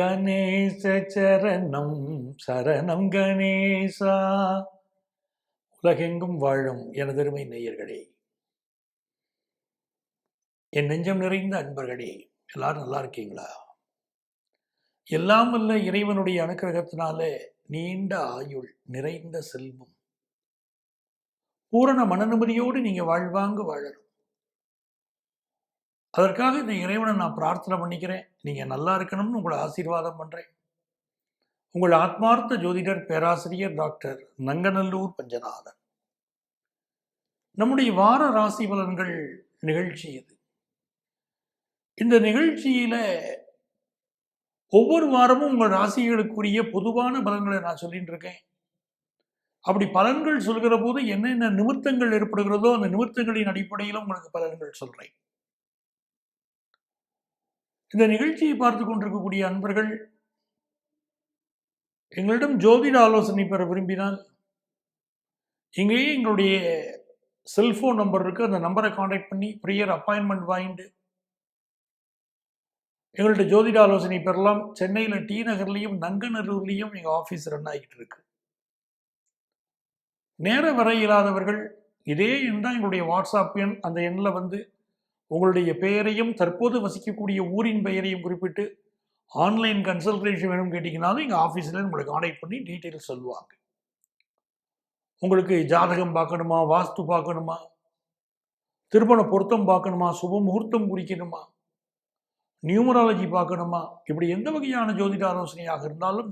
கணேச சரணம் சரணம் கணேசா. உலகெங்கும் வாழும் எனதருமை நேயர்களே, என் நெஞ்சம் நிறைந்த அன்பர்களே, எல்லாரும் நல்லா இருக்கீங்களா? எல்லாம் வல்ல இறைவனுடைய அனுக்கிரகத்தினால நீண்ட ஆயுள், நிறைந்த செல்வம், பூரண மனநிம்மதியோடு நீங்க வாழ்வாங்க வாழணும். அதற்காக இந்த இறைவனை நான் பிரார்த்தனை பண்ணிக்கிறேன். நீங்க நல்லா இருக்கணும்னு உங்களை ஆசீர்வாதம் பண்றேன். உங்கள் ஆத்மார்த்த ஜோதிடர் பேராசிரியர் டாக்டர் நங்கநல்லூர் பஞ்சநாதன். நம்முடைய வார ராசி பலன்கள் நிகழ்ச்சி இது. இந்த நிகழ்ச்சியில ஒவ்வொரு வாரமும் உங்கள் ராசிகளுக்குரிய பொதுவான பலன்களை நான் சொல்லிட்டு இருக்கேன். அப்படி பலன்கள் சொல்கிற போது என்னென்ன நிமித்தங்கள் ஏற்படுகிறதோ அந்த நிமித்தங்களின் அடிப்படையில் உங்களுக்கு பலன்கள் சொல்றேன். இந்த நிகழ்ச்சியை பார்த்து கொண்டிருக்கக்கூடிய அன்பர்கள் எங்களிடம் ஜோதிட ஆலோசனை பெற விரும்பினால் இங்கேயே எங்களுடைய செல்போன் நம்பர் இருக்கு. அந்த நம்பரை கான்டாக்ட் பண்ணி ப்ரியர் அப்பாயின்மெண்ட் வாங்கிட்டு எங்கள்கிட்ட ஜோதிட ஆலோசனை பெறலாம். சென்னையில் டி நகர்லையும் நங்கநல்லூர்லையும் எங்கள் ஆஃபீஸ் ரன் ஆகிட்டு இருக்கு. நேர வர இயலாதவர்கள் இதே எண் தான் எங்களுடைய வாட்ஸ்அப் எண். அந்த எண்ணில் உங்களுடைய பெயரையும் தற்போது வசிக்கக்கூடிய ஊரின் பெயரையும் குறிப்பிட்டு ஆன்லைன் கன்சல்டேஷன் வேணும்னு கேட்டிங்கனாலும் எங்கள் ஆஃபீஸில் உங்களை கான்டாக்ட் பண்ணி டீட்டெயில்ஸ் சொல்லுவாங்க. உங்களுக்கு ஜாதகம் பார்க்கணுமா, வாஸ்து பார்க்கணுமா, திருமண பொருத்தம் பார்க்கணுமா, சுப முகூர்த்தம் குறிக்கணுமா, நியூமராலஜி பார்க்கணுமா, இப்படி எந்த வகையான ஜோதிட ஆலோசனையாக இருந்தாலும்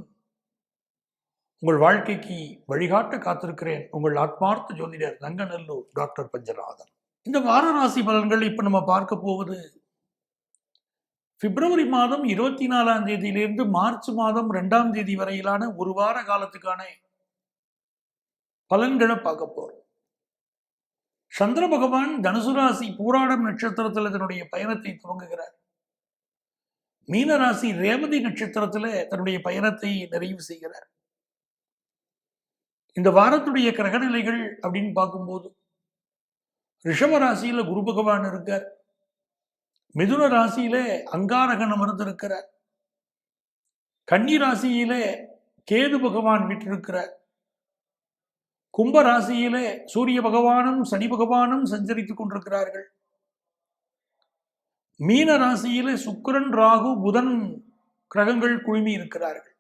உங்கள் வாழ்க்கைக்கு வழிகாட்ட காத்திருக்கிறேன். உங்கள் ஆத்மார்த்த ஜோதிடர் நங்கநல்லூர் டாக்டர் பஞ்சநாதன். இந்த வார ராசி பலன்கள் இப்ப நம்ம பார்க்க போவது பிப்ரவரி மாதம் 24ஆம் தேதியிலிருந்து மார்ச் மாதம் 2ஆம் தேதி வரையிலான ஒரு வார காலத்துக்கான பலன்களை பார்க்க போறோம். சந்திர பகவான் தனுசு ராசி பூராடம் நட்சத்திரத்தில் தன்னுடைய பயணத்தை துவங்குகிறார். மீனராசி ரேவதி நட்சத்திரத்தில் தன்னுடைய பயணத்தை நிறைவு செய்கிறார். இந்த வாரத்துடைய கிரகநிலைகள் அப்படின்னு பார்க்கும்போது ரிஷப ராசியில குரு பகவான் இருக்கார். மிதுன ராசியில அங்காரகன் அமர்ந்திருக்கிறார். கன்னி ராசியில கேது பகவான் வீற்றிருக்கிறார். கும்ப ராசியில சூரிய பகவானும் சனி பகவானும் சஞ்சரித்துக் கொண்டிருக்கிறார்கள். மீன ராசியில சுக்கிரன், ராகு, புதன் கிரகங்கள் குழுமி இருக்கிறார்கள்.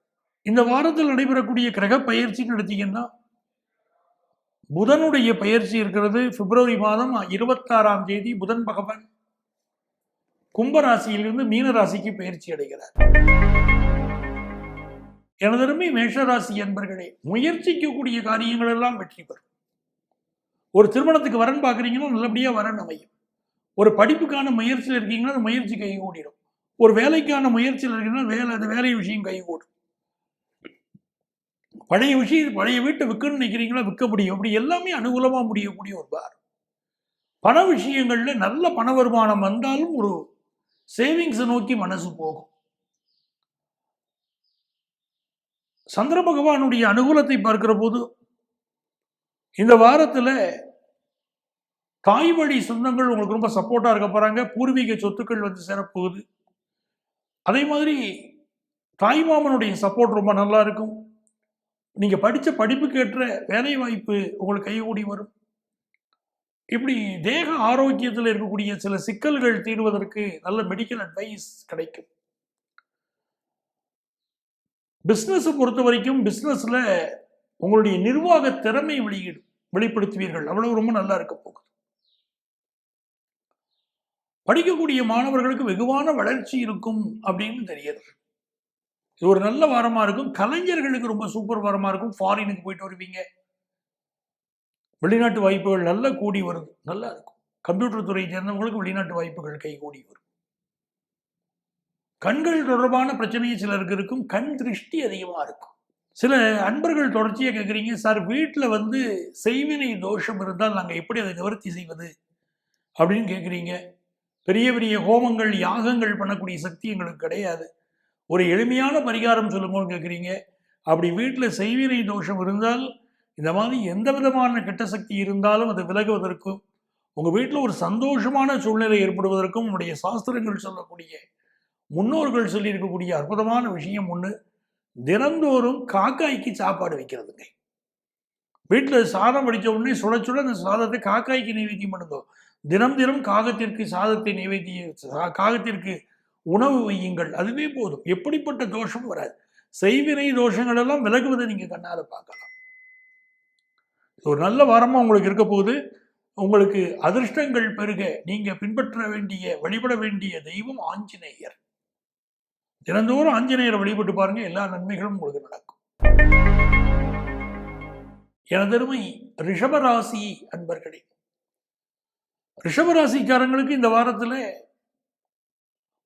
இந்த வாரத்தில் நடைபெறக்கூடிய கிரக பயிற்சின்னு எடுத்தீங்கன்னா புதனுடைய பயிற்சி இருக்கிறது. பிப்ரவரி மாதம் 26ஆம் தேதி புதன் பகவான் கும்பராசியிலிருந்து மீன ராசிக்கு பயிற்சி அடைகிறார். எனதருமை மேஷராசி என்பர்களே, முயற்சிக்கக்கூடிய காரியங்கள் எல்லாம் வெற்றி பெறும். ஒரு திருமணத்துக்கு வரன் பார்க்குறீங்கன்னா நல்லபடியா வரன் அமையும். ஒரு படிப்புக்கான முயற்சியில் இருக்கீங்கன்னா அந்த முயற்சி கைகூடிடும். ஒரு வேலைக்கான முயற்சியில் இருக்கீங்கன்னா அந்த வேலை விஷயம் கைகூடும். பழைய வீட்டை விற்கணும்னு நினைக்கிறீங்களா, விற்க முடியும். அப்படி எல்லாமே அனுகூலமா முடியக்கூடிய ஒரு வாரம். பண விஷயங்கள்ல நல்ல பண வருமானம் வந்தாலும் ஒரு சேவிங்ஸை நோக்கி மனசு போகும். சந்திர பகவானுடைய அனுகூலத்தை பார்க்கிற போது இந்த வாரத்துல தாய் வழி சொந்தங்கள் உங்களுக்கு ரொம்ப சப்போர்ட்டா இருக்க போறாங்க. பூர்வீக சொத்துக்கள் சேரப்போகுது. அதே மாதிரி தாய்மாமனுடைய சப்போர்ட் ரொம்ப நல்லா இருக்கும். நீங்க படிச்ச படிப்புக்கு ஏற்ற வேலை வாய்ப்பு உங்களுக்கு கைகூடி வரும். இப்படி தேக ஆரோக்கியத்தில் இருக்கக்கூடிய சில சிக்கல்கள் தீர்வதற்கு நல்ல மெடிக்கல் அட்வைஸ் கிடைக்கும். பிசினஸ் பொறுத்த வரைக்கும் பிசினஸ்ல உங்களுடைய நிர்வாக திறமை வெளிப்படுத்துவீர்கள். அவ்வளவு ரொம்ப நல்லா இருக்க போகுது. படிக்கக்கூடிய மாணவர்களுக்கு வெகுவான வளர்ச்சி இருக்கும் அப்படின்னு தெரியுது. இது ஒரு நல்ல வாரமா இருக்கும். கலைஞர்களுக்கு ரொம்ப சூப்பர் வாரமா இருக்கும். ஃபாரினுக்கு போயிட்டு வருவீங்க. வெளிநாட்டு வாய்ப்புகள் நல்லா கூடி வருது. நல்லா இருக்கும். கம்ப்யூட்டர் துறையை சேர்ந்தவங்களுக்கு வெளிநாட்டு வாய்ப்புகள் கை கூடி வரும். கண்கள் தொடர்பான பிரச்சனையை சிலருக்கு இருக்கும். கண் திருஷ்டி அதிகமா இருக்கும். சில அன்பர்கள் தொடர்ச்சியா கேட்குறீங்க, சார் வீட்டில் செய்வினை தோஷம் இருந்தால் நாங்கள் எப்படி அதை நிவர்த்தி செய்வது அப்படின்னு கேட்குறீங்க. பெரிய பெரிய ஹோமங்கள் யாகங்கள் பண்ணக்கூடிய சக்தி எங்களுக்கு கிடையாது. ஒரு எளிமையான பரிகாரம் சொல்லுங்கன்னு கேட்குறீங்க. அப்படி வீட்டில் செய்வினை தோஷம் இருந்தால் இந்த மாதிரி எந்த விதமான கெட்ட சக்தி இருந்தாலும் அதை விலகுவதற்கும் உங்கள் வீட்டில் ஒரு சந்தோஷமான சூழ்நிலை ஏற்படுவதற்கும் உங்களுடைய சாஸ்திரங்கள் சொல்லக்கூடிய முன்னோர்கள் சொல்லி இருக்கக்கூடிய அற்புதமான விஷயம் ஒண்ணு, தினந்தோறும் காக்காய்க்கு சாப்பாடு வைக்கிறதுங்க. வீட்டில் சாதம் வடிச்ச உடனே சுட சுட அந்த சாதத்தை காக்காய்க்கு நைவேத்தியம் பண்ணுங்க. தினம் தினம் காகத்திற்கு சாதத்தை காகத்திற்கு உணவு வையுங்கள். அதுவே போதும். எப்படிப்பட்ட தோஷமும் வராது. செய்வினை தோஷங்கள் எல்லாம் விலகுவதை நீங்க கண்ணால பார்க்கலாம். ஒரு நல்ல வாரமா உங்களுக்கு இருக்க போகுது. உங்களுக்கு அதிர்ஷ்டங்கள் பெருக நீங்க பின்பற்ற வேண்டிய, வழிபட வேண்டிய தெய்வம் ஆஞ்சநேயர். தினந்தோறும் ஆஞ்சநேயரை வழிபட்டு பாருங்க, எல்லா நன்மைகளும் உங்களுக்கு நடக்கும். எனதருமை ரிஷபராசி அன்பர்களே, ரிஷபராசிக்காரங்களுக்கு இந்த வாரத்துல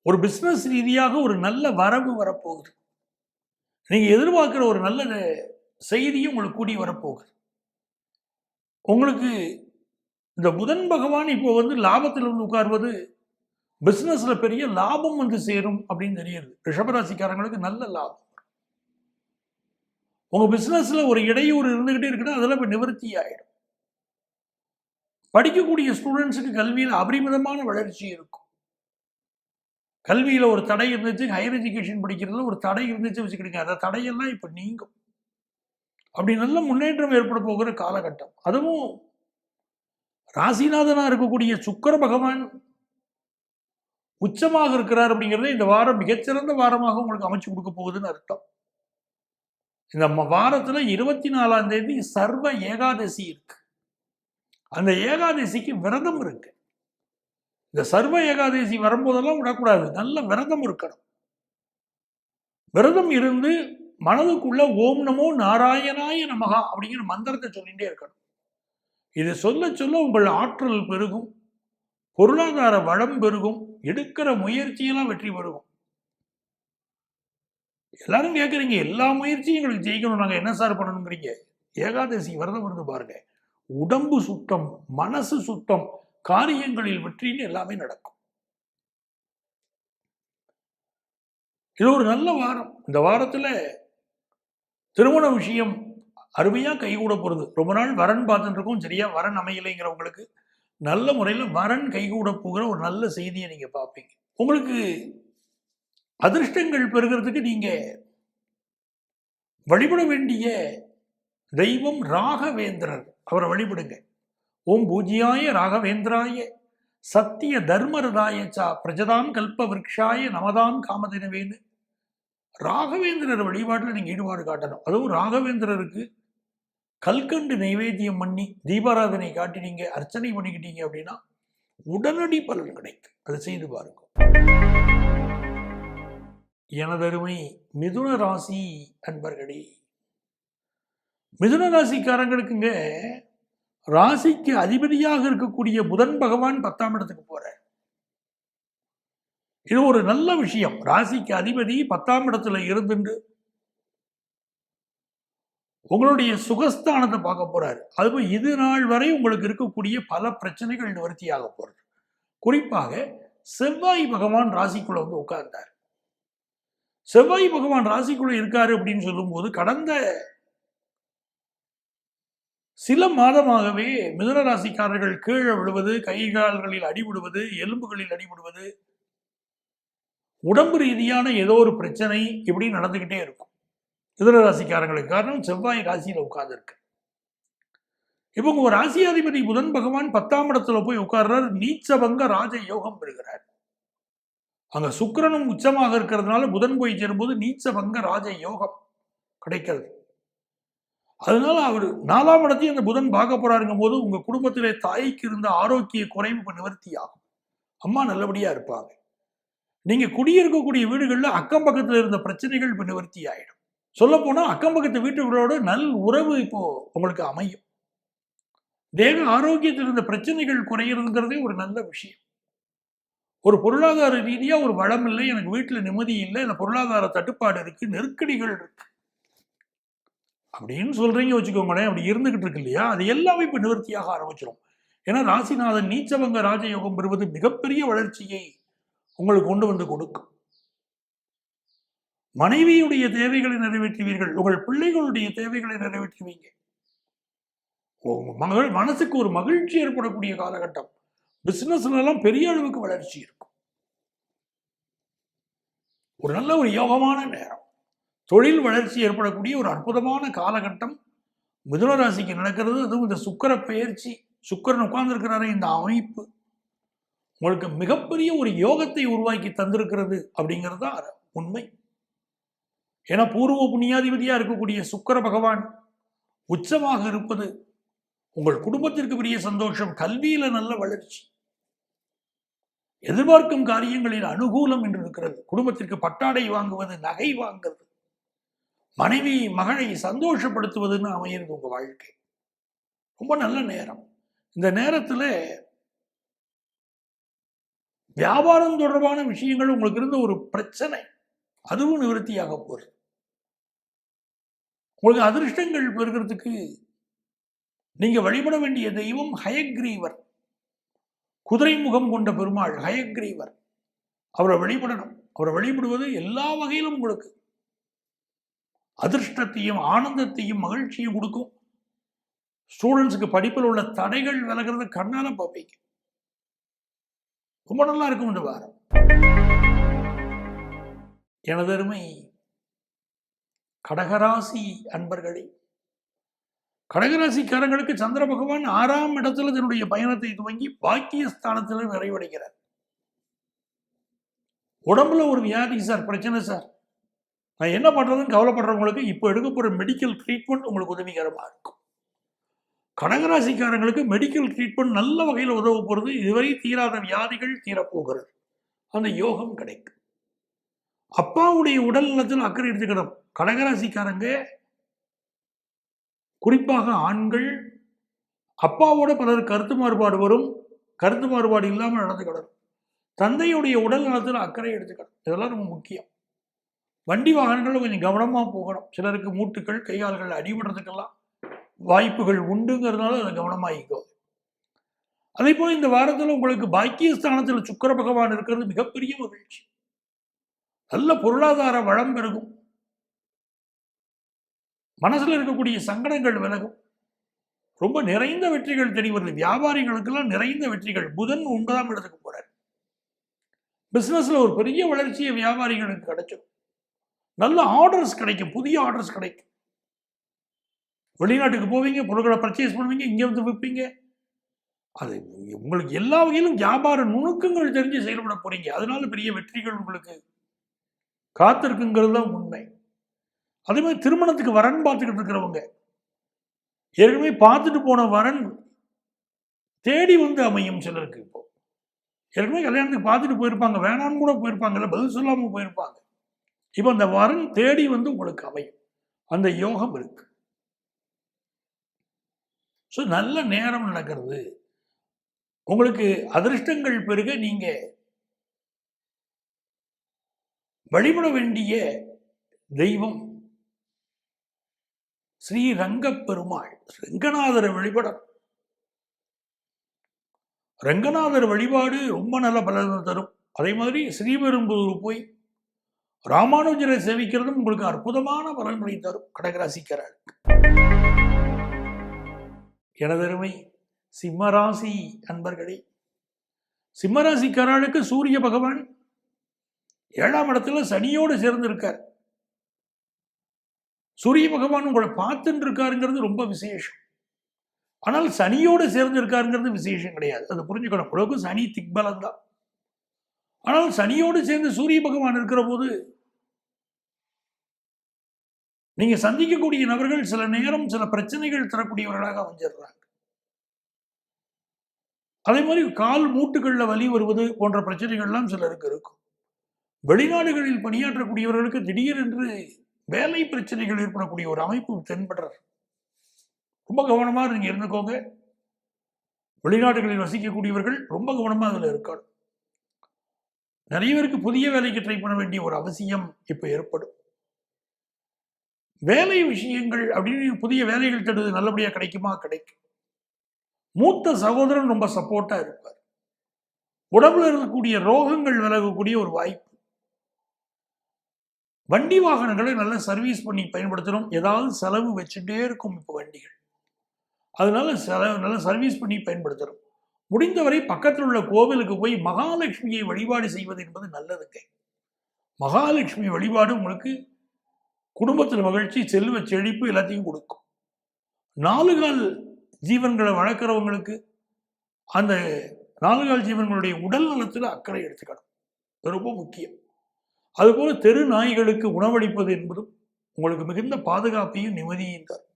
ஒரு பிசினஸ் ரீதியாக ஒரு நல்ல வரவு வரப்போகுது. நீங்க எதிர்பார்க்கிற ஒரு நல்ல செய்தியும் உங்களுக்கு கூடி வரப்போகுது. உங்களுக்கு இந்த புதன் பகவான் இப்போ லாபத்தில் உட்கார்வது பிசினஸ்ல பெரிய லாபம் சேரும் அப்படின்னு தெரியுது. ரிஷபராசிக்காரங்களுக்கு நல்ல லாபம். உங்க பிசினஸ்ல ஒரு இடையூறு இருந்துகிட்டே இருக்குன்னா அதெல்லாம் இப்போ நிவர்த்தி ஆயிடும். படிக்கக்கூடிய ஸ்டூடெண்ட்ஸுக்கு கல்வியில் அபரிமிதமான வளர்ச்சி இருக்கும். கல்வியில ஒரு தடை இருந்துச்சு, ஹையர் எஜுகேஷன் படிக்கிறதுல ஒரு தடை இருந்துச்சு வச்சுக்கிடுங்க, அந்த தடையெல்லாம் இப்ப நீங்கும். அப்படி நல்ல முன்னேற்றம் ஏற்பட போகிற காலகட்டம். அதுவும் ராசிநாதனா இருக்கக்கூடிய சுக்கிர பகவான் உச்சமாக இருக்கிறார் அப்படிங்கிறத இந்த வாரம் மிகச்சிறந்த வாரமாக உங்களுக்கு அமைச்சு கொடுக்க போகுதுன்னு அர்த்தம். இந்த வாரத்துல 24ஆம் தேதி சர்வ ஏகாதசி இருக்கு. அந்த ஏகாதசிக்கு விரதம் இருக்கு. இந்த சர்வ ஏகாதசி வரும்போதெல்லாம் விடக்கூடாது, நல்ல விரதம் இருக்கணும். விரதம் இருந்து மனதுக்குள்ள ஓம் நமோ நாராயணாய நமகா அப்படிங்கிற மந்திரத்தை சொல்லிட்டே இருக்கணும். இது சொல்ல சொல்ல உங்கள் ஆற்றல் பெருகும், பொருளாதார வளம் பெருகும், எடுக்கிற முயற்சியெல்லாம் வெற்றி பெருகும். எல்லாரும் கேட்குறீங்க, எல்லா முயற்சியும் எங்களுக்கு ஜெயிக்கணும், நாங்கள் என்ன சார் பண்ணணுங்கிறீங்க? ஏகாதசி விரதம் இருந்து பாருங்க, உடம்பு சுத்தம், மனசு சுத்தம், காரியங்களில் வெற்றின்னு எல்லாமே நடக்கும். இது ஒரு நல்ல வாரம். இந்த வாரத்துல திருமண விஷயம் அருமையா கைகூட போறது. ரொம்ப நாள் வரன் பார்த்துட்டு இருக்கோம், சரியா வரன் அமையலைங்கிறவங்களுக்கு நல்ல முறையில் வரன் கைகூட போகிற ஒரு நல்ல செய்தியை நீங்க பார்ப்பீங்க. உங்களுக்கு அதிர்ஷ்டங்கள் பெறுகிறதுக்கு நீங்க வழிபட வேண்டிய தெய்வம் ராகவேந்திரர். அவரை வழிபடுங்க. ஓம் பூஜ்யாய ராகவேந்திராய சத்திய தர்மரதாயச்சா பிரஜதாம் கல்ப விருக்ஷாய நமதாம் காமதினவேன்னு ராகவேந்திரர் வழிபாட்டில் நீங்க ஈடுபாடு காட்டணும். அதுவும் ராகவேந்திரருக்கு கல்கண்டு நைவேத்தியம் பண்ணி தீபாராதனை காட்டி நீங்க அர்ச்சனை பண்ணிக்கிட்டீங்க அப்படின்னா உடனடி பலன் கிடைக்கும். அதை செய்து பாருங்க. எனதருமை மிதுன ராசி அன்பர்களே, மிதுன ராசிக்காரங்களுக்குங்க ராசிக்கு அதிபதியாக இருக்கக்கூடிய புதன் பகவான் 10ஆம் இடத்துக்கு போற. இது ஒரு நல்ல விஷயம். ராசிக்கு அதிபதி 10ஆம் இடத்துல இருந்துட்டு உங்களுடைய சுகஸ்தானத்தை பார்க்க போறாரு. அதுவும் இது நாள் வரை உங்களுக்கு இருக்கக்கூடிய பல பிரச்சனைகள் நிவர்த்தியாக போறது. குறிப்பாக செவ்வாய் பகவான் ராசிக்குள்ள உட்கார்ந்தார். செவ்வாய் பகவான் ராசிக்குள்ள இருக்காரு அப்படின்னு சொல்லும் போது கடந்த சில மாதமாகவே மிதுன ராசிக்காரர்கள் கீழே விழுவது, கை கால்களில் அடிபடுவது, எலும்புகளில் அடிபடுவது, உடம்பு ரீதியான ஏதோ ஒரு பிரச்சனை இப்படி நடந்துகிட்டே இருக்கும் மிதுன ராசிக்காரங்களுக்கு. காரணம் செவ்வாய் ராசியில உட்கார்ந்து இருக்கு. இப்போ உங்க ராசியாதிபதி புதன் பகவான் 10ஆம் இடத்துல போய் உட்கார்றார். நீச்சபங்க ராஜ யோகம் பெறுகிறார். அங்க சுக்கிரனும் உச்சமாக இருக்கிறதுனால புதன் போய் சேரும்போது நீச்சபங்க ராஜ யோகம் கிடைக்கிறது. அதனால அவர் 4ஆம் இடத்தையும் அந்த புதன் பார்க்க போறாருங்கும் போது உங்க குடும்பத்திலே தாய்க்கு இருந்த ஆரோக்கிய குறைவு நிவர்த்தி ஆகும். அம்மா நல்லபடியா இருப்பாங்க. நீங்க குடியிருக்கக்கூடிய வீடுகள்ல அக்கம் பக்கத்துல இருந்த பிரச்சனைகள் இப்ப நிவர்த்தி ஆயிடும். சொல்ல போனா அக்கம் பக்கத்து வீட்டுகளோட நல் உறவு இப்போ உங்களுக்கு அமையும். தேக ஆரோக்கியத்தில் இருந்த பிரச்சனைகள் குறையிறதுங்கிறதே ஒரு நல்ல விஷயம். ஒரு பொருளாதார ரீதியா ஒரு வளம் இல்லை, எனக்கு வீட்டுல நிம்மதி இல்லை, எனக்கு பொருளாதார தட்டுப்பாடு இருக்கு, நெருக்கடிகள் இருக்கு அப்படின்னு சொல்றீங்க வச்சுக்கோங்களேன். அப்படி இருந்துகிட்டு இருக்கு இல்லையா, அது எல்லாமே இப்ப நிவர்த்தியாக ஆரம்பிச்சிடும். ஏன்னா ராசிநாதன் நீச்சபங்க ராஜயோகம் பெறுவது மிகப்பெரிய வளர்ச்சியை உங்களுக்கு கொண்டு வந்து கொடுக்கும். மனைவியுடைய தேவைகளை நிறைவேற்றுவீர்கள், உங்கள் பிள்ளைகளுடைய தேவைகளை நிறைவேற்றுவீங்க. மனசுக்கு ஒரு மகிழ்ச்சி ஏற்படக்கூடிய காலகட்டம். பிசினஸ்ல எல்லாம் பெரிய அளவுக்கு வளர்ச்சி இருக்கும். ஒரு நல்ல ஒரு யோகமான நேரம், தொழில் வளர்ச்சி ஏற்படக்கூடிய ஒரு அற்புதமான காலகட்டம் மிதுன ராசிக்கு நடக்கிறது. அதுவும் இந்த சுக்கிர பெயர்ச்சி, சுக்கிரன் உட்கார்ந்துருக்கிறாரு, இந்த அமைப்பு உங்களுக்கு மிகப்பெரிய ஒரு யோகத்தை உருவாக்கி தந்திருக்கிறது அப்படிங்கிறது தான் உண்மை. ஏன்னா பூர்வ புண்ணியாதிபதியா இருக்கக்கூடிய சுக்கிர பகவான் உச்சமாக இருப்பது உங்கள் குடும்பத்திற்கு பெரிய சந்தோஷம், கல்வியில நல்ல வளர்ச்சி, எதிர்பார்க்கும் காரியங்களில் அனுகூலம் என்று இருக்கிறது. குடும்பத்திற்கு பட்டாடை வாங்குவது, நகை வாங்குவது, மனைவி மகளை சந்தோஷப்படுத்துவதுன்னு அமையிறது உங்க வாழ்க்கை. ரொம்ப நல்ல நேரம். இந்த நேரத்தில் வியாபாரம் தொடர்பான விஷயங்கள் உங்களுக்கு இருந்த ஒரு பிரச்சனை அதுவும் நிவர்த்தியாக போகுது. உங்களுக்கு அதிர்ஷ்டங்கள் பெறுகிறதுக்கு நீங்க வழிபட வேண்டிய தெய்வம் ஹயக்ரீவர், குதிரை முகம் கொண்ட பெருமாள் ஹயக்ரீவர். அவரை வழிபடணும். அவரை வழிபடுவது எல்லா வகையிலும் உங்களுக்கு அதிர்ஷ்டத்தையும் ஆனந்தத்தையும் மகிழ்ச்சியும் கொடுக்கும். ஸ்டூடெண்ட்ஸுக்கு படிப்பில் உள்ள தடைகள் விலகிறது கண்ணால பார்ப்பீங்க. ரொம்ப நல்லா இருக்கும் இந்த வாரம். எனதருமை கடகராசி அன்பர்களே, கடகராசிக்காரங்களுக்கு சந்திர பகவான் 6ஆம் இடத்துல தன்னுடைய பயணத்தை துவங்கி பாக்கியஸ்தானத்தில் நிறைவடைகிறார். உடம்புல ஒரு வியாதி சார், பிரச்சனை சார், நான் என்ன பண்றதுன்னு கவலைப்படுறவங்களுக்கு இப்போ எடுக்க போற மெடிக்கல் ட்ரீட்மெண்ட் உங்களுக்கு உதவிகரமாக இருக்கும். கடகராசிக்காரங்களுக்கு மெடிக்கல் ட்ரீட்மெண்ட் நல்ல வகையில் உதவ போகிறது. இதுவரை தீராத வியாதிகள் தீரப்போகிறது, அந்த யோகம் கிடைக்கும். அப்பாவுடைய உடல் நலத்தில் அக்கறை எடுத்துக்கணும். கடகராசிக்காரங்க குறிப்பாக ஆண்கள் அப்பாவோட பலர் கருத்து மாறுபாடு வரும், கருத்து மாறுபாடு இல்லாமல் நடந்துக்கணும். தந்தையுடைய உடல் நலத்தில் அக்கறை எடுத்துக்கணும். இதெல்லாம் ரொம்ப முக்கியம். வண்டி வாகனங்கள் கொஞ்சம் கவனமாக போகணும். சிலருக்கு மூட்டுகள் கைகால்கள் அடிபடுறதுக்கெல்லாம் வாய்ப்புகள் உண்டுங்கிறதுனால அதை கவனமாகிக்கோ. அதே போல இந்த வாரத்தில் உங்களுக்கு பாக்கியஸ்தானத்தில் சுக்கிர பகவான் இருக்கிறது மிகப்பெரிய மகிழ்ச்சி. நல்ல பொருளாதார வளம் பெருகும். மனசுல இருக்கக்கூடிய சங்கடங்கள் விலகும். ரொம்ப நிறைந்த வெற்றிகள் தெரிய வருது. வியாபாரிகளுக்கெல்லாம் நிறைந்த வெற்றிகள். புதன் 9ஆம் இடத்துக்கு போறார். பிசினஸ்ல ஒரு பெரிய வளர்ச்சியை வியாபாரிகளுக்கு கிடைச்சிடும். நல்ல ஆர்டர்ஸ் கிடைக்கும், புதிய ஆர்டர்ஸ் கிடைக்கும். வெளிநாட்டுக்கு போவீங்க, பொருட்களை பர்ச்சேஸ் பண்ணுவீங்க, இங்கே வந்து விற்பீங்க. அது உங்களுக்கு எல்லா வகையிலும் வியாபார நுணுக்கங்கள் தெரிஞ்சு செயல்பட போறீங்க. அதனால பெரிய வெற்றிகள் உங்களுக்கு காத்திருக்குங்கிறது தான் உண்மை. அதே மாதிரி திருமணத்துக்கு வரன் பார்த்துக்கிட்டு இருக்கிறவங்க, ஏற்கனவே பார்த்துட்டு போன வரன் தேடி வந்து அமையும். சிலருக்கு இப்போ ஏற்கனவே கல்யாணத்துக்கு பார்த்துட்டு போயிருப்பாங்க, வேணான்னு கூட போயிருப்பாங்கல்ல, பதில் சொல்லாமல் போயிருப்பாங்க. இப்போ அந்த வரன் தேடி வந்து உங்களுக்கு அமையும், அந்த யோகம் இருக்கு. ஸோ நல்ல நேரம் நடக்கிறது. உங்களுக்கு அதிர்ஷ்டங்கள் பெருக நீங்க வழிபட வேண்டிய தெய்வம் ஸ்ரீரங்க பெருமாள், ரங்கநாதரை வழிபடம். ரங்கநாதர் வழிபாடு ரொம்ப நல்ல பலனை தரும். அதே மாதிரி ஸ்ரீபெரும்புதூர் போய் ராமானுஜரை சேவிக்கிறதும் உங்களுக்கு அற்புதமான பலன்களை தரும். கடகராசிக்காரர். எனதருமை சிம்மராசி அன்பர்களே, சிம்மராசிக்காரர்களுக்கு சூரிய பகவான் 7ஆம் இடத்துல சனியோடு சேர்ந்திருக்கார். சூரிய பகவான் உங்களை பார்த்துட்டு இருக்காருங்கிறது ரொம்ப விசேஷம். ஆனால் சனியோடு சேர்ந்திருக்காருங்கிறது விசேஷம் கிடையாது. அதை புரிஞ்சுக்கணும். உலகம் சனி திக்பலம் தான். ஆனால் சனியோடு சேர்ந்து சூரிய பகவான் இருக்கிற போது நீங்க சந்திக்கக்கூடிய நபர்கள் சில நேரம் சில பிரச்சனைகள் தரக்கூடியவர்களாக அமைஞ்சிடுறாங்க. அதே மாதிரி கால் மூட்டுகளில் வலி வருவது போன்ற பிரச்சனைகள்லாம் சிலருக்கு இருக்கும். வெளிநாடுகளில் பணியாற்றக்கூடியவர்களுக்கு திடீரென்று வேலை பிரச்சனைகள் ஏற்படக்கூடிய ஒரு அமைப்பு தென்படுறது. ரொம்ப கவனமாக நீங்க இருந்துக்கோங்க. வெளிநாடுகளில் வசிக்கக்கூடியவர்கள் ரொம்ப கவனமாக அதில் இருக்கணும். நிறைய பேருக்கு புதிய வேலைக்கு ட்ரை பண்ண வேண்டிய ஒரு அவசியம் இப்போ ஏற்படும். வேலை விஷயங்கள் அப்படின்னு புதிய வேலைகள் தேடுவது நல்லபடியாக கிடைக்குமா? கிடைக்கும். மூத்த சகோதரன் ரொம்ப சப்போர்ட்டா இருப்பார். உடம்புல இருக்கக்கூடிய ரோகங்கள் விலகக்கூடிய ஒரு வாய்ப்பு. வண்டி வாகனங்களை நல்லா சர்வீஸ் பண்ணி பயன்படுத்தணும். ஏதாவது செலவு வச்சுட்டே இருக்கும் இப்போ வண்டிகள், அதனால செலவு நல்லா சர்வீஸ் பண்ணி பயன்படுத்தணும். முடிந்தவரை பக்கத்தில் உள்ள கோவிலுக்கு போய் மகாலட்சுமியை வழிபாடு செய்வது என்பது நல்லதுங்க. மகாலட்சுமி வழிபாடு உங்களுக்கு குடும்பத்தில் மகிழ்ச்சி, செல்வ செழிப்பு எல்லாத்தையும் கொடுக்கும். 4 கால் ஜீவன்களை வளர்க்குறவங்களுக்கு அந்த 4 கால் ஜீவன்களுடைய உடல் நலத்தில் அக்கறை எடுத்துக்கணும். அது ரொம்ப முக்கியம். அதுபோல தெரு நாய்களுக்கு உணவளிப்பது என்பதும் உங்களுக்கு மிகுந்த பாதுகாப்பையும் நிம்மதியையும் தரும்.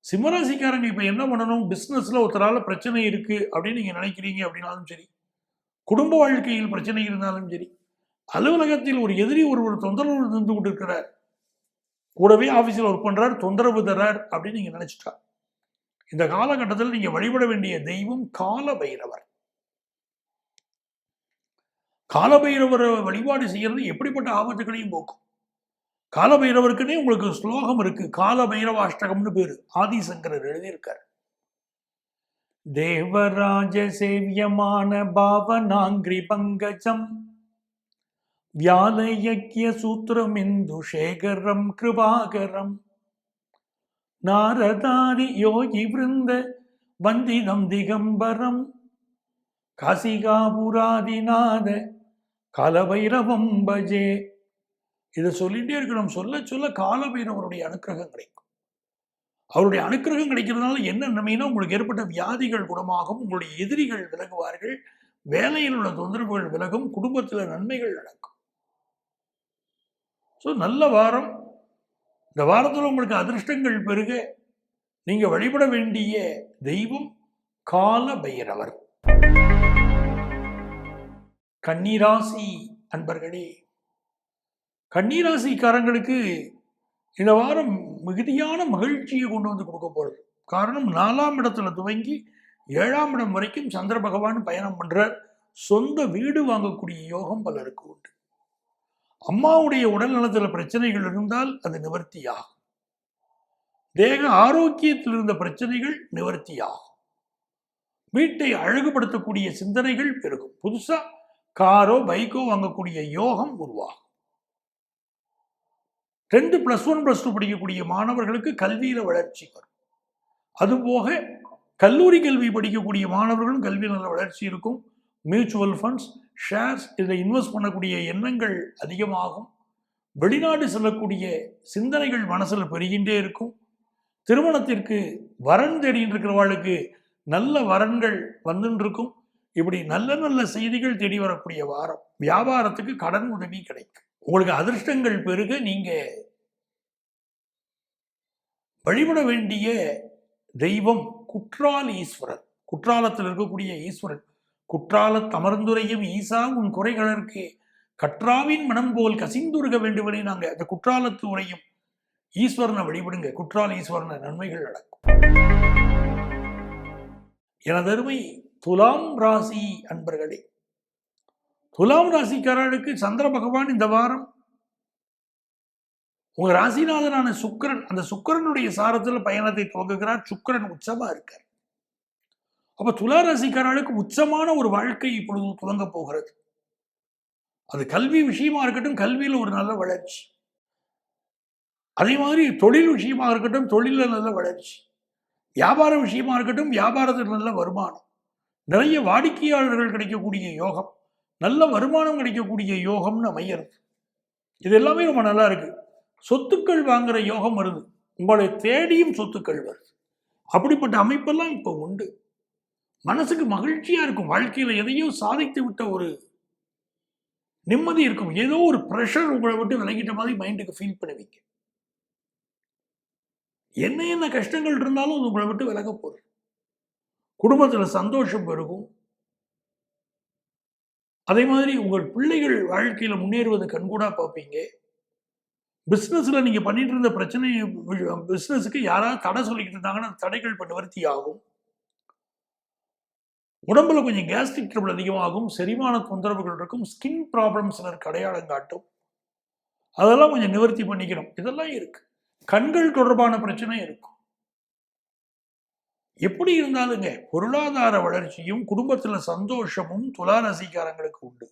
சிம்மராசிக்காரங்க இப்ப என்ன பண்ணணும்? பிசினஸ்ல ஒருத்தரால பிரச்சனை இருக்கு அப்படின்னு நீங்க நினைக்கிறீங்க அப்படின்னாலும் சரி, குடும்ப வாழ்க்கையில் பிரச்சனை இருந்தாலும் சரி, அலுவலகத்தில் ஒரு எதிரி ஒருவர் தொந்தரவு தந்து கொண்டு இருக்கிறார், கூடவே ஆபீஸில் ஒர்க் பண்றார், தொந்தரவு தர்றார் அப்படின்னு நீங்க நினைச்சிட்டா, இந்த காலகட்டத்தில் நீங்க வழிபட வேண்டிய தெய்வம் கால பைரவர். கால பைரவரை வழிபாடு செய்யறது எப்படிப்பட்ட ஆபத்துகளையும் போக்கும். கால பைரவருக்குன்னே உங்களுக்கு ஸ்லோகம் இருக்கு. கால பைரவ அஷ்டகம்னு பேரு. ஆதிசங்கரர் எழுதியிருக்கார். தேவராஜ சேவியமான பாவனாங்கிரி பங்கஜம் வியாலயக்கிய சூத்திரமிந்து சேகரம் கிருபாகரம் நாரதாரி யோகி விருந்த வந்திதம் திகம்பரம் காசிகாபுராதிநாத காலபைரவம் பஜே. இதை சொல்லிட்டே இருக்கணும். சொல்ல சொல்ல காலபைரவருடைய அனுக்கிரகம் கிடைக்கும். அவருடைய அனுக்கிரகம் கிடைக்கிறதுனால என்ன நன்மைனா, உங்களுக்கு ஏற்பட்ட வியாதிகள் குணமாகும், உங்களுடைய எதிரிகள் விலகுவார்கள், வேலையில் உள்ள தொந்தரவுகள் விலகும், குடும்பத்தில் நன்மைகள் நடக்கும். ஸோ நல்ல வாரம். இந்த வாரத்தில் உங்களுக்கு அதிர்ஷ்டங்கள் பெருக நீங்க வழிபட வேண்டிய தெய்வம் கால பைரவர். கன்னிராசி அன்பர்களே, கன்னிராசிக்காரங்களுக்கு இந்த வாரம் மிகுதியான மகிழ்ச்சியை கொண்டு வந்து கொடுக்க போறது. காரணம், 4ஆம் இடத்துல துவங்கி 7ஆம் இடம் வரைக்கும் சந்திர பகவான் பயணம் பண்றார். சொந்த வீடு வாங்கக்கூடிய யோகம் பலருக்கு உண்டு. அம்மாவுடைய உடல் நலத்தில் பிரச்சனைகள் இருந்தால் அது நிவர்த்தியாகும். தேக ஆரோக்கியத்தில் இருந்த பிரச்சனைகள் நிவர்த்தியாகும். வீட்டை அழகுபடுத்தக்கூடிய சிந்தனைகள் பெருகும். புதுசா காரோ பைக்கோ வாங்கக்கூடிய யோகம் உருவாகும். 10 +1 +2 படிக்கக்கூடிய மாணவர்களுக்கு கல்வியில வளர்ச்சி வரும். அதுபோக கல்லூரி கல்வி படிக்கக்கூடிய மாணவர்களும் கல்வியில் நல்ல வளர்ச்சி இருக்கும். மியூச்சுவல் ஃபண்ட்ஸ், ஷேர்ஸ் இதில் இன்வெஸ்ட் பண்ணக்கூடிய எண்ணங்கள் அதிகமாகும். வெளிநாடு செல்லக்கூடிய சிந்தனைகள் மனசில் பெருகின்றே இருக்கும். திருமணத்திற்கு வரன் தேடிட்டு இருக்கிறவர்களுக்கு நல்ல வரன்கள் வந்துட்டு இருக்கும். இப்படி நல்ல நல்ல செய்திகள் தேடி வரக்கூடிய வாரம். வியாபாரத்துக்கு கடன் உதவி கிடைக்கும். உங்களுக்கு அதிர்ஷ்டங்கள் பெருக நீங்க வழிபட வேண்டிய தெய்வம் குற்றால ஈஸ்வரர். குற்றாலத்தில் இருக்கக்கூடிய ஈஸ்வரன். குற்றாலத் அமர்ந்துரையும் ஈசா உன் குறைகளற்கு கற்றாவின் மனம் போல் கசிந்துருக வேண்டுவனே. நாங்க அந்த குற்றாலத்து உரையும் ஈஸ்வரனை வழிபடுங்க. குற்றால ஈஸ்வரனை நன்மைகள் நடக்கும். எனதருமை துலாம் ராசி அன்பர்களே, துலாம் ராசிக்காரர்களுக்கு சந்திர பகவான் இந்த வாரம் உங்க ராசிநாதனான சுக்கிரன், அந்த சுக்கிரனுடைய சாரத்தில் பயணத்தை துவங்குகிறார். சுக்கிரன் உச்சமா இருக்கார். அப்ப துலா ராசிக்காரர்களுக்கு உச்சமான ஒரு வாழ்க்கை இப்பொழுது துவங்க போகிறது. அது கல்வி விஷயமா இருக்கட்டும், கல்வியில ஒரு நல்ல வளர்ச்சி. அதே மாதிரி தொழில் விஷயமா இருக்கட்டும், தொழில நல்ல வளர்ச்சி. வியாபார விஷயமா இருக்கட்டும், வியாபாரத்தில் நல்ல வருமானம். நிறைய வாடிக்கையாளர்கள் கிடைக்கக்கூடிய யோகம், நல்ல வருமானம் கிடைக்கக்கூடிய யோகம்னு அமையிறது. இது எல்லாமே ரொம்ப நல்லா இருக்கு. சொத்துக்கள் வாங்குற யோகம் வருது. உங்களை தேடியும் சொத்துக்கள் வருது. அப்படிப்பட்ட அமைப்பெல்லாம் இப்போ உண்டு. மனசுக்கு மகிழ்ச்சியா இருக்கும். வாழ்க்கையில எதையோ சாதித்து விட்ட ஒரு நிம்மதி இருக்கும். ஏதோ ஒரு ப்ரெஷர் உங்களை விட்டு விலகிட்ட மாதிரி மைண்டுக்கு ஃபீல் பண்ணுவீங்க. என்ன கஷ்டங்கள் இருந்தாலும் அது உங்களை விட்டு விலக போகுது. குடும்பத்துல சந்தோஷம் பெருகும். அதே மாதிரி உங்கள் பிள்ளைகள் வாழ்க்கையில முன்னேறுவதை கண்கூடா பார்ப்பீங்க. பிசினஸ்ல நீங்க பண்ணிட்டு இருந்த பிரச்சனை, பிசினஸுக்கு யாராவது தடை சொல்லிக்கிட்டு இருந்தாங்கன்னா தடைகள் நிவர்த்தி ஆகும். உடம்புல கொஞ்சம் கேஸ்ட்ரிக் ட்ரபிள் அதிகமாகும். செரிமான தொந்தரவுகள் இருக்கும். ஸ்கின் ப்ராப்ளம்ஸ் சிலருக்கு அடையாளம் காட்டும். அதெல்லாம் கொஞ்சம் நிவர்த்தி பண்ணிக்கணும். இதெல்லாம் இருக்கு. கண்கள் தொடர்பான பிரச்சனை இருக்கும். எப்படி இருந்தாலுங்க பொருளாதார வளர்ச்சியும் குடும்பத்துல சந்தோஷமும் துளாராசிக்காரங்களுக்கு உண்டு.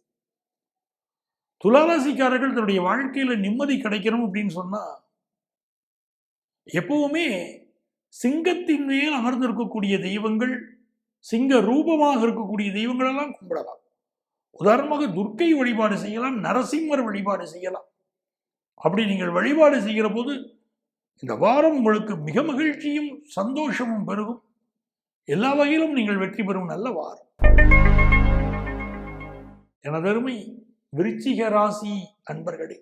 துளாராசிக்காரர்கள் தன்னுடைய வாழ்க்கையில நிம்மதி கிடைக்கணும் அப்படின்னு சொன்னா எப்பவுமே சிங்கத்தின் மேல் அமர்ந்திருக்கக்கூடிய தெய்வங்கள், சிங்க ரூபமாக இருக்கக்கூடிய தெய்வங்கள் எல்லாம் கும்பிடலாம். உதாரணமாக துர்க்கை வழிபாடு செய்யலாம், நரசிம்மர் வழிபாடு செய்யலாம். அப்படி நீங்கள் வழிபாடு செய்கிற போது இந்த வாரம் உங்களுக்கு மிக மகிழ்ச்சியும் சந்தோஷமும் பெருகும். எல்லா வகையிலும் நீங்கள் வெற்றி பெறும் நல்ல வாரம். எனதருமை விருச்சிக ராசி அன்பர்களே,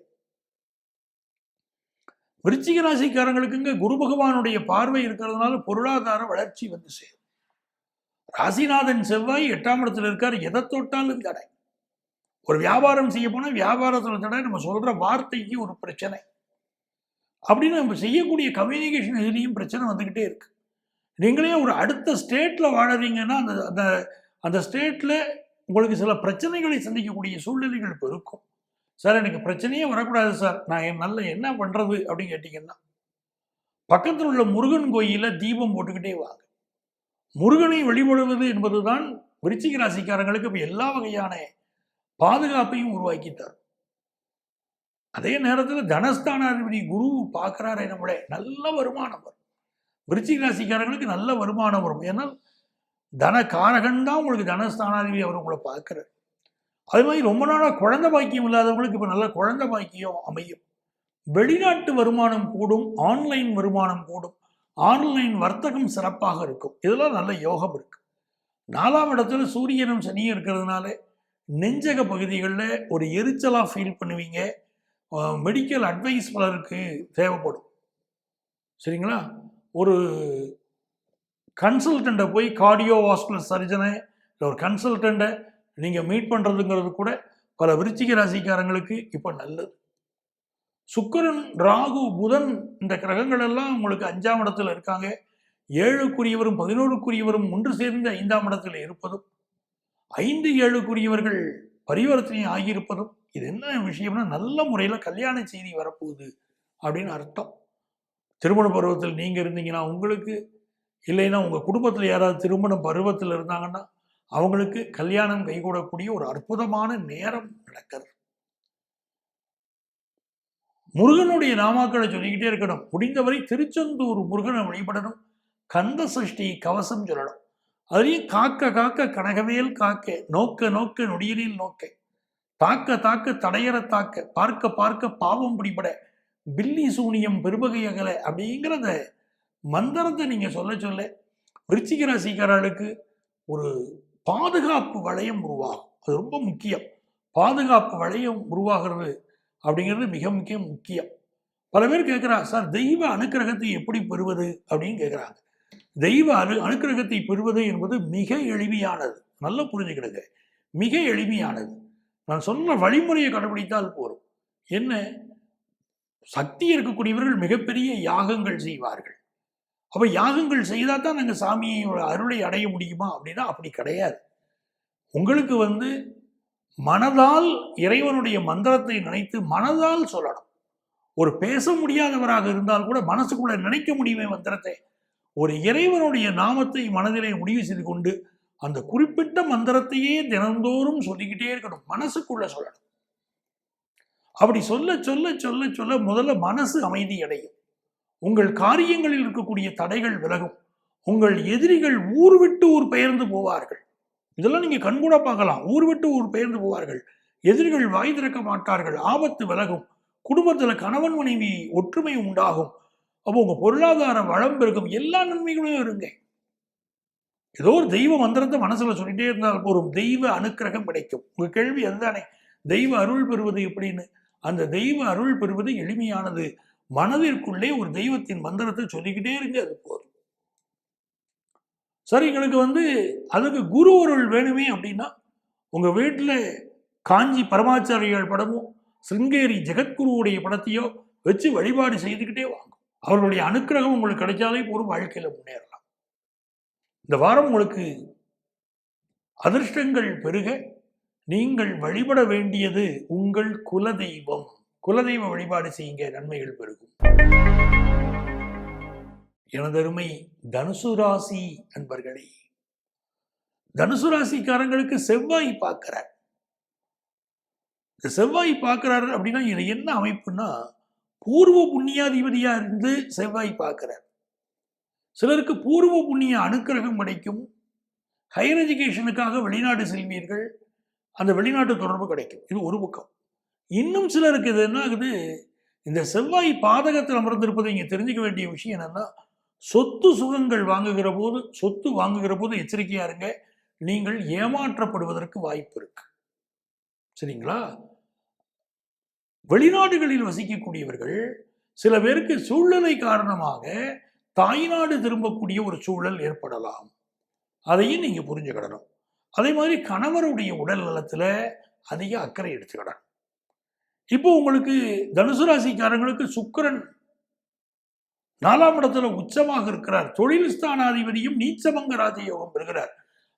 விருச்சிக ராசிக்காரங்களுக்குங்க குரு பகவானுடைய பார்வை இருக்கிறதுனால பொருளாதார வளர்ச்சி வந்து சேரும். ராசிநாதன் செவ்வாய் 8ஆம் இடத்துல இருக்கார். எதை தொட்டாலும் தடை. ஒரு வியாபாரம் செய்ய போனா வியாபாரத்தில் தடை. நம்ம சொல்ற வார்த்தைக்கு ஒரு பிரச்சனை அப்படின்னு நம்ம செய்யக்கூடிய கம்யூனிகேஷன் இதுலேயும் பிரச்சனை வந்துக்கிட்டே இருக்கு. நீங்களே ஒரு அடுத்த ஸ்டேட்டில் வாழறீங்கன்னா அந்த ஸ்டேட்டில் உங்களுக்கு சில பிரச்சனைகளை சந்திக்கக்கூடிய சூழ்நிலைகள் இப்போ இருக்கும். சார் எனக்கு பிரச்சனையே வரக்கூடாது சார், நான் என்ன பண்ணுறது அப்படின்னு கேட்டிங்கன்னா, பக்கத்தில் உள்ள முருகன் கோயிலில் தீபம் போட்டுக்கிட்டே வாங்க. முருகனை வழிபடுவது என்பது தான் விருச்சிக ராசிக்காரங்களுக்கு இப்போ எல்லா வகையான பாதுகாப்பையும் உருவாக்கி தரும். அதே நேரத்தில் தனஸ்தானாதிபதி குரு பார்க்குறாரு நம்மளே, நல்ல வருமானம் வரும். விருச்சிக ராசிக்காரங்களுக்கு நல்ல வருமானம் வரும். ஏன்னா தன காரகன் தான் உங்களுக்கு தனஸ்தானாதிபதி, அவர் உங்களை பார்க்குறாரு. அது மாதிரி ரொம்ப நாளாக குழந்தை பாக்கியம் இல்லாதவங்களுக்கு இப்போ நல்ல குழந்தை பாக்கியம் அமையும். வெளிநாட்டு வருமானம் கூடும், ஆன்லைன் வருமானம் கூடும், ஆன்லைன் வர்த்தகம் சிறப்பாக இருக்கும். இதெல்லாம் நல்ல யோகம் இருக்கு. 4ஆம் இடத்துல சூரியனும் சனியும் இருக்கிறதுனால நெஞ்சக பகுதிகளில் ஒரு எரிச்சலாக ஃபீல் பண்ணுவீங்க. மெடிக்கல் அட்வைஸ் பலருக்கு தேவைப்படும். சரிங்களா? ஒரு கன்சல்டண்ட்டை போய் கார்டியோவாஸ்குலர் சர்ஜனை இல்லை ஒரு கன்சல்டண்ட்டை நீங்கள் மீட் பண்ணுறதுங்கிறது கூட பல விருச்சிக ராசிக்காரங்களுக்கு இப்போ நல்லது. சுக்கிரன், ராகு, புதன் இந்த கிரகங்கள் எல்லாம் உங்களுக்கு 5ஆம் இடத்துல இருக்காங்க. 7க்குரியவரும் 11க்குரியவரும் ஒன்று சேர்ந்து 5ஆம் இடத்துல இருப்பதும், 5, 7க்குரியவர்கள் பரிவர்த்தனை ஆகியிருப்பதும், இது என்ன விஷயம்னா நல்ல முறையில் கல்யாண செய்தி வரப்போகுது அப்படின்னு அர்த்தம். திருமண பருவத்தில் நீங்கள் இருந்தீங்கன்னா உங்களுக்கு, இல்லைன்னா உங்கள் குடும்பத்தில் யாராவது திருமண பருவத்தில் இருந்தாங்கன்னா அவங்களுக்கு கல்யாணம் கைகூடக்கூடிய ஒரு அற்புதமான நேரம் நடக்கிறது. முருகனுடைய நாமாக்களை சொல்லிக்கிட்டே இருக்கணும். முடிந்தவரை திருச்செந்தூர் முருகனை வழிபடணும். கந்த சஷ்டி கவசம் சொல்லணும். அதுலேயும் காக்க காக்க கனகவேல் காக்க, நோக்க நோக்க நொடியலில் நோக்க, தாக்க தாக்க தடையற தாக்க, பார்க்க பார்க்க பாவம் பிடிபட, பில்லி சூனியம் பெருபகை அகல அப்படிங்கிறத மந்திரத்தை நீங்கள் சொல்ல விருச்சிக ராசிக்காரர்களுக்கு ஒரு பாதுகாப்பு வளையம் உருவாகும். அது ரொம்ப முக்கியம். பாதுகாப்பு வளையம் உருவாகிறது அப்படிங்கிறது மிக மிக முக்கியம். பல பேர் கேட்குறா, சார் தெய்வ அனுக்கிரகத்தை எப்படி பெறுவது அப்படின்னு கேட்குறாங்க. தெய்வ அனுக்கிரகத்தை பெறுவது என்பது மிக எளிமையானது. நல்லா புரிஞ்சுக்கிடுங்க, மிக எளிமையானது. நான் சொன்ன வழிமுறையை கடைபிடித்தால் போதும். என்ன, சக்தி இருக்கக்கூடியவர்கள் மிகப்பெரிய யாகங்கள் செய்வார்கள். அப்போ யாகங்கள் செய்தால் தான் நாங்கள் சாமியோட அருளை அடைய முடியுமா அப்படின்னா அப்படி கிடையாது. உங்களுக்கு மனதால் இறைவனுடைய மந்திரத்தை நினைத்து மனதால் சொல்லணும். ஒரு பேச முடியாதவராக இருந்தால் கூட மனசுக்குள்ள நினைக்க முடியுமே மந்திரத்தை. ஒரு இறைவனுடைய நாமத்தை மனதிலே முடிவு செய்து கொண்டு அந்த குறிப்பிட்ட மந்திரத்தையே தினந்தோறும் சொல்லிக்கிட்டே இருக்கணும். மனசுக்குள்ள சொல்லணும். அப்படி சொல்ல சொல்ல சொல்ல சொல்ல முதல்ல மனசு அமைதி அடையும். உங்கள் காரியங்களில் இருக்கக்கூடிய தடைகள் விலகும். உங்கள் எதிரிகள் ஊர் விட்டு ஊர் பெயர்ந்து போவார்கள். இதெல்லாம் நீங்க கண்கூட பார்க்கலாம். ஊர் விட்டு ஊர் பெயர்ந்து போவார்கள். எதிரிகள் வாய் திறக்க மாட்டார்கள். ஆபத்து விலகும். குடும்பத்துல கணவன் மனைவி ஒற்றுமை உண்டாகும். அப்போ உங்க பொருளாதார வளம் பெருகும். எல்லா நன்மைகளும் இருங்க. ஏதோ ஒரு தெய்வ மந்திரத்தை மனசுல சொல்லிட்டே இருந்தால் போதும், தெய்வ அனுக்கிரகம் கிடைக்கும். உங்க கேள்வி அதுதானே, தெய்வ அருள் பெறுவது எப்படின்னு. அந்த தெய்வ அருள் பெறுவது எளிமையானது. மனதிற்குள்ளே ஒரு தெய்வத்தின் மந்திரத்தை சொல்லிக்கிட்டே இருங்க, அது போதும். சரி, எங்களுக்கு அதுக்கு குரு அருள் வேணுமே அப்படின்னா உங்க வீட்டில் காஞ்சி பரமாச்சாரியால் படமும் சிருங்கேரி ஜெகத்குருவுடைய படத்தையோ வச்சு வழிபாடு செய்துக்கிட்டே வாங்க. அவர்களுடைய அனுக்கிரகம் உங்களுக்கு கிடைச்சாலே ஒரு வாழ்க்கையில முன்னேறலாம். இந்த வாரம் உங்களுக்கு அதிர்ஷ்டங்கள் பெருக நீங்கள் வழிபட வேண்டியது உங்கள் குலதெய்வம். குலதெய்வ வழிபாடு செய்யுங்க, நன்மைகள் பெருகும். எனதருமை தனுசு ராசி நண்பர்களே, தனுசு ராசிக்காரங்களுக்கு செவ்வாய் பார்க்கிறார். இந்த செவ்வாய் பார்க்கிறார் அப்படின்னா இது என்ன அமைப்புன்னா, பூர்வ புண்ணியாதிபதியா இருந்து செவ்வாய் பார்க்கிறார். சிலருக்கு பூர்வ புண்ணிய அனுக்கிரகம் கிடைக்கும். ஹையர் எஜுகேஷனுக்காக வெளிநாடு செல்வீர்கள். அந்த வெளிநாட்டு தொடர்பு கிடைக்கும். இது ஒரு பக்கம். இன்னும் சிலருக்கு இது என்ன ஆகுது, இந்த செவ்வாய் பாதகத்தில் அமர்ந்திருப்பதை இங்கே தெரிஞ்சுக்க வேண்டிய விஷயம் என்னன்னா, சொத்து சுகங்கள் சொத்து வாங்குகிற போது எச்சரிக்கையா இருங்க. நீங்கள் ஏமாற்றப்படுவதற்கு வாய்ப்பு இருக்கு. சரிங்களா? வெளிநாடுகளில் வசிக்கக்கூடியவர்கள் சில பேருக்கு சூழ்நிலை காரணமாக தாய்நாடு திரும்பக்கூடிய ஒரு சூழல் ஏற்படலாம். அதையும் நீங்க புரிஞ்சுக்கிடணும். அதே மாதிரி கணவருடைய உடல் நலத்துல அதிக அக்கறை எடுத்துக்கிடணும். இப்போ உங்களுக்கு தனுசு ராசிக்காரங்களுக்கு சுக்கிரன் 4ஆம் இடத்துல உச்சமாக இருக்கிறார். தொழில் ஸ்தானாதிபதியும் நீச்சபங்க ராஜயோகம் பெறுகிறார்.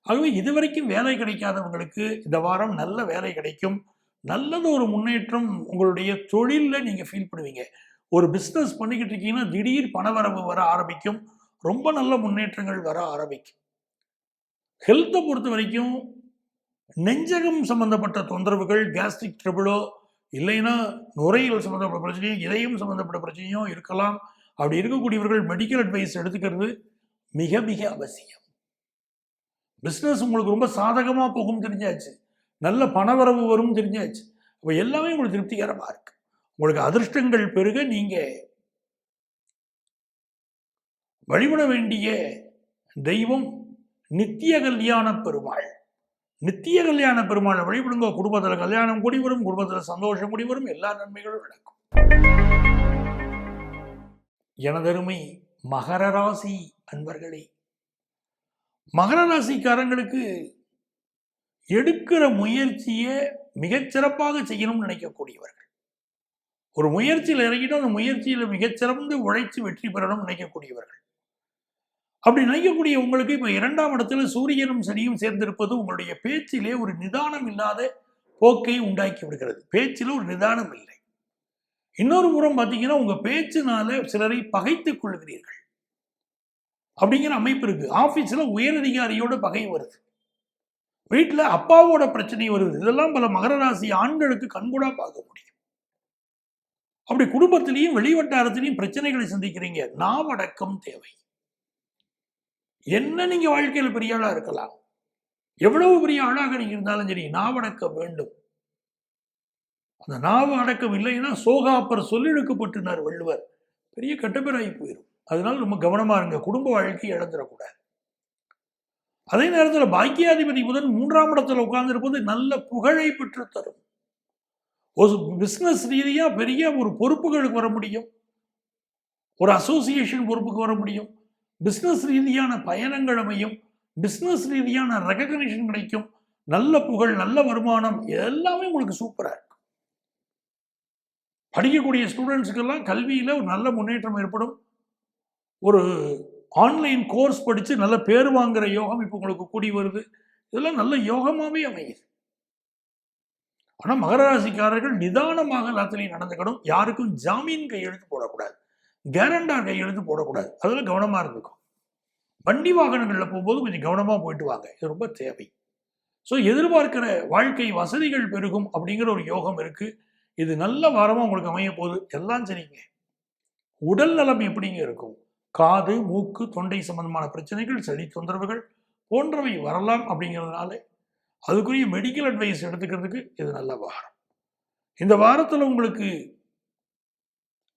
ஆகவே இதுவரைக்கும் வேலை கிடைக்காதவங்களுக்கு இந்த வாரம் நல்ல வேலை கிடைக்கும். நல்லது ஒரு முன்னேற்றம் உங்களுடைய தொழிலில் நீங்கள் ஃபீல் பண்ணுவீங்க. ஒரு பிஸ்னஸ் பண்ணிக்கிட்டு இருக்கீங்கன்னா திடீர் பணவரவு வர ஆரம்பிக்கும். ரொம்ப நல்ல முன்னேற்றங்கள் வர ஆரம்பிக்கும். ஹெல்த்தை பொறுத்த வரைக்கும் நெஞ்சகம் சம்பந்தப்பட்ட தொந்தரவுகள், கேஸ்ட்ரிக் ட்ரபிளோ இல்லைன்னா நுரையீரல் சம்பந்தப்பட்ட பிரச்சனையும் இதயம் சம்பந்தப்பட்ட பிரச்சனையும் இருக்கலாம். அப்படி இருக்கக்கூடியவர்கள் மெடிக்கல் அட்வைஸ் எடுத்துக்கிறது மிக மிக அவசியம். பிஸ்னஸ் உங்களுக்கு ரொம்ப சாதகமாக போகும் தெரிஞ்சாச்சு, நல்ல பணவரவு வரும் தெரிஞ்சாச்சு. அப்போ எல்லாமே உங்களுக்கு திருப்திகரமாக இருக்கு. உங்களுக்கு அதிர்ஷ்டங்கள் பெருக நீங்க வழிபட வேண்டிய தெய்வம் நித்திய கல்யாண பெருமாள். நித்திய கல்யாண பெருமாளை வழிபடுங்க. குடும்பத்தில் கல்யாணம் கூடி வரும், குடும்பத்தில் சந்தோஷம் கூடி வரும், எல்லா நன்மைகளும் நடக்கும். எனதருமை மகர ராசி அன்பர்களே, மகர ராசிக்காரங்களுக்கு எடுக்கிற முயற்சியை மிகச்சிறப்பாக செய்யணும்னு நினைக்கக்கூடியவர்கள். ஒரு முயற்சியில் இறங்கிட்டோம், அந்த முயற்சியில் மிகச்சிறந்து உழைச்சு வெற்றி பெறணும்னு நினைக்கக்கூடியவர்கள். அப்படி நினைக்கக்கூடிய உங்களுக்கு இப்போ 2ஆம் இடத்துல சூரியனும் சனியும் சேர்ந்திருப்பது உங்களுடைய பேச்சிலே ஒரு நிதானம் இல்லாத போக்கை உண்டாக்கி விடுகிறது. பேச்சில் ஒரு நிதானம் இல்லை. இன்னொரு புறம் பார்த்தீங்கன்னா உங்க பேச்சினால சிலரை பகைத்துக் கொள்கிறீர்கள் அப்படிங்கிற அமைப்பு இருக்கு. ஆபீஸ்ல உயரதிகாரியோட பகை வருது, வீட்டில் அப்பாவோட பிரச்சனை வருது. இதெல்லாம் பல மகர ராசி ஆண்களுக்கு கண்கூடா பார்க்க முடியும். அப்படி குடும்பத்திலையும் வெளிவட்டாரத்திலையும் பிரச்சனைகளை சந்திக்கிறீங்க. நாவடக்கம் தேவை. என்ன நீங்க வாழ்க்கையில பெரிய ஆளா இருக்கலாம், எவ்வளவு பெரிய ஆளாக நீங்க இருந்தாலும் சரி, நாவடக்கம் வேண்டும். அந்த நாவு அடக்கம் இல்லைன்னா சோகாப்பர் சொல்லிழுக்கப்பட்டுனார் வள்ளுவர். பெரிய கட்டப்பேராகி போயிடும். அதனால ரொம்ப கவனமா இருங்க, குடும்ப வாழ்க்கையை இழந்துடக்கூடாது. அதே நேரத்தில் பாக்கியாதிபதி புதன் 3ஆம் இடத்துல உட்கார்ந்திருப்பது நல்ல புகழை பெற்று தரும். ஒரு பிசினஸ் ரீதியா பெரிய ஒரு பொறுப்புகளுக்கு வர முடியும், ஒரு அசோசியேஷன் பொறுப்புக்கு வர முடியும், பிசினஸ் ரீதியான பயணங்கள் அமையும், பிசினஸ் ரீதியான ரெகக்னிஷன் கிடைக்கும், நல்ல புகழ், நல்ல வருமானம், எல்லாமே உங்களுக்கு சூப்பரா இருக்கும். படிக்கக்கூடிய ஸ்டூடெண்ட்ஸுக்கெல்லாம் கல்வியில் ஒரு நல்ல முன்னேற்றம் ஏற்படும். ஒரு ஆன்லைன் கோர்ஸ் படித்து நல்ல பேர் வாங்குகிற யோகம் இப்போ உங்களுக்கு கூடி வருது. இதெல்லாம் நல்ல யோகமாகவே அமையுது. ஆனால் மகர ராசிக்காரர்கள் நிதானமாக எல்லாத்துலையும் நடந்துக்கணும். யாருக்கும் ஜாமீன் கையெழுத்து போடக்கூடாது, கேரண்டார் கையெழுத்து போடக்கூடாது. அதில் கவனமாக இருந்துக்கும். வண்டி வாகனங்களில் போகும்போது கொஞ்சம் கவனமாக போயிட்டு வாங்க, இது ரொம்ப தேவை. ஸோ எதிர்பார்க்கிற வாழ்க்கை வசதிகள் பெருகும் அப்படிங்கிற ஒரு யோகம் இருக்குது. இது நல்ல வாரமாக உங்களுக்கு அமைய போகுது. எல்லாம் சரிங்க. உடல் நலம் எப்படிங்க இருக்கும்? காது, மூக்கு, தொண்டை சம்பந்தமான பிரச்சனைகள், சளி தொந்தரவுகள் போன்றவை வரலாம். அப்படிங்கிறதுனால அதுக்குரிய மெடிக்கல் அட்வைஸ் எடுத்துக்கிறதுக்கு இது நல்ல வாரம். இந்த வாரத்தில் உங்களுக்கு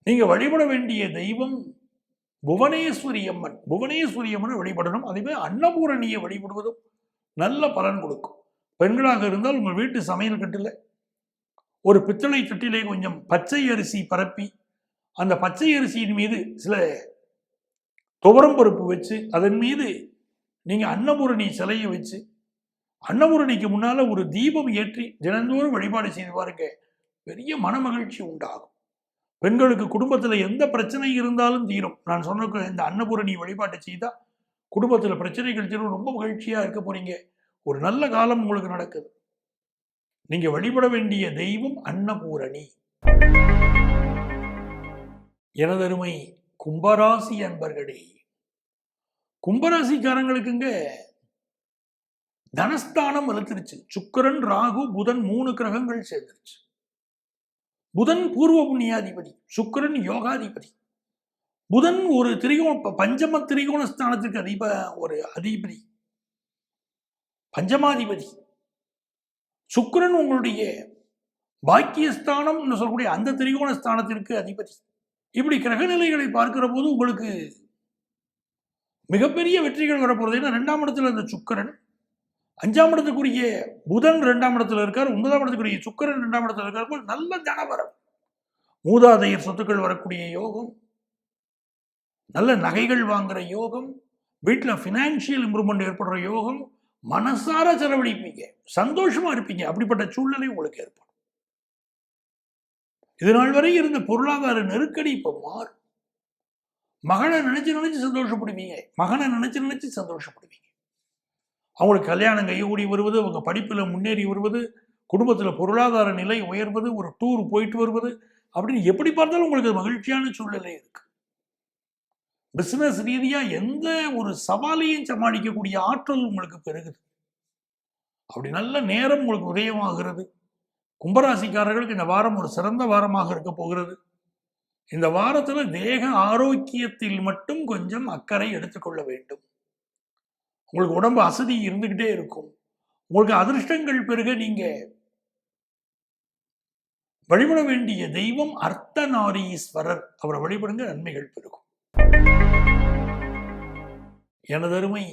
நீங்க வழிபட வேண்டிய தெய்வம் புவனேஸ்வரி அம்மன். புவனேஸ்வரி அம்மனை வழிபடணும். அதேமாதிரி அன்னபூரணியை வழிபடுவதும் நல்ல பலன் கொடுக்கும். பெண்களாக இருந்தால் உங்கள் வீட்டு சமையல் கட்டில் ஒரு பித்தளை தட்டிலே கொஞ்சம் பச்சை அரிசி பரப்பி அந்த பச்சை அரிசியின் மீது சில துவரம் பருப்பு வச்சு அதன் மீது நீங்க அன்னபூரணி சிலையை வச்சு அன்னபூரணிக்கு முன்னால ஒரு தீபம் ஏற்றி தினந்தோறும் வழிபாடு செய்து பாருங்க, பெரிய மனமகிழ்ச்சி உண்டாகும். பெண்களுக்கு குடும்பத்தில் எந்த பிரச்சனை இருந்தாலும் தீரும். நான் சொன்ன இந்த அன்னபூரணி வழிபாட்டை செய்தா குடும்பத்தில் பிரச்சனைகள் தீரும். ரொம்ப மகிழ்ச்சியா இருக்க போறீங்க. ஒரு நல்ல காலம் உங்களுக்கு நடக்குது. நீங்க வழிபட வேண்டிய தெய்வம் அன்னபூரணி. எனதருமை கும்பராசி அன்பர்களே, கும்பராசிக்காரங்களுக்குங்க தனஸ்தானம் வலுத்துருச்சு. சுக்கிரன், ராகு, புதன் 3 கிரகங்கள் சேர்ந்துருச்சு. புதன் பூர்வ புண்ணியாதிபதி, சுக்கிரன் யோகாதிபதி. புதன் ஒரு பஞ்சம திரிகோண ஸ்தானத்துக்கு ஒரு அதிபதி, பஞ்சமாதிபதி. சுக்கிரன் உங்களுடைய பாக்கியஸ்தானம் சொல்லக்கூடிய அந்த திரிகோண ஸ்தானத்திற்கு அதிபதி. இப்படி கிரகநிலைகளை பார்க்கிற போது உங்களுக்கு மிகப்பெரிய வெற்றிகள் வரப்போறது. ஏன்னா 2ஆம் இடத்துல இருந்த சுக்கிரன் 5ஆம் இடத்துக்குரிய புதன் 2ஆம் இடத்துல இருக்கார், 9ஆம் இடத்துக்குரிய சுக்கிரன் 2ஆம் இடத்துல இருக்கார். நல்ல தனவரம், மூதாதையர் சொத்துக்கள் வரக்கூடிய யோகம், நல்ல நகைகள் வாங்குற யோகம், வீட்டில் ஃபினான்ஷியல் இம்ப்ரூவ்மெண்ட் ஏற்படுற யோகம், மனசார செலவழிப்பீங்க, சந்தோஷமா இருப்பீங்க. அப்படிப்பட்ட சூழ்நிலை உங்களுக்கு ஏற்படும். இது நாள் வரை இருந்த பொருளாதார நெருக்கடி இப்ப மாறும். மகளை நினைச்சு சந்தோஷப்படுவீங்க, மகனை நினைச்சு சந்தோஷப்படுவீங்க. அவங்களுக்கு கல்யாணம் கைகூடி வருவது, அவங்க படிப்புல முன்னேறி வருவது, குடும்பத்துல பொருளாதார நிலை உயர்வது, ஒரு டூர் போயிட்டு வருவது, அப்படின்னு எப்படி பார்த்தாலும் உங்களுக்கு மகிழ்ச்சியான சூழ்நிலை இருக்கு. பிசினஸ் ரீதியா எந்த ஒரு சவாலையும் சமாளிக்கக்கூடிய ஆற்றல் உங்களுக்கு பெருகுது. அப்படி நல்ல நேரம் உங்களுக்கு உதயமாகிறது. கும்பராசிக்காரர்களுக்கு இந்த வாரம் ஒரு சிறந்த வாரமாக இருக்க போகிறது. இந்த வாரத்துல தேக ஆரோக்கியத்தில் மட்டும் கொஞ்சம் அக்கறை எடுத்துக்கொள்ள வேண்டும். உங்களுக்கு உடம்பு அசதி இருந்துகிட்டே இருக்கும். உங்களுக்கு அதிர்ஷ்டங்கள் பெருக நீங்க வழிபட வேண்டிய தெய்வம் அர்த்தநாரீஸ்வரர். அவரை வழிபடுங்க, நன்மைகள் பெருகும். எனதருமை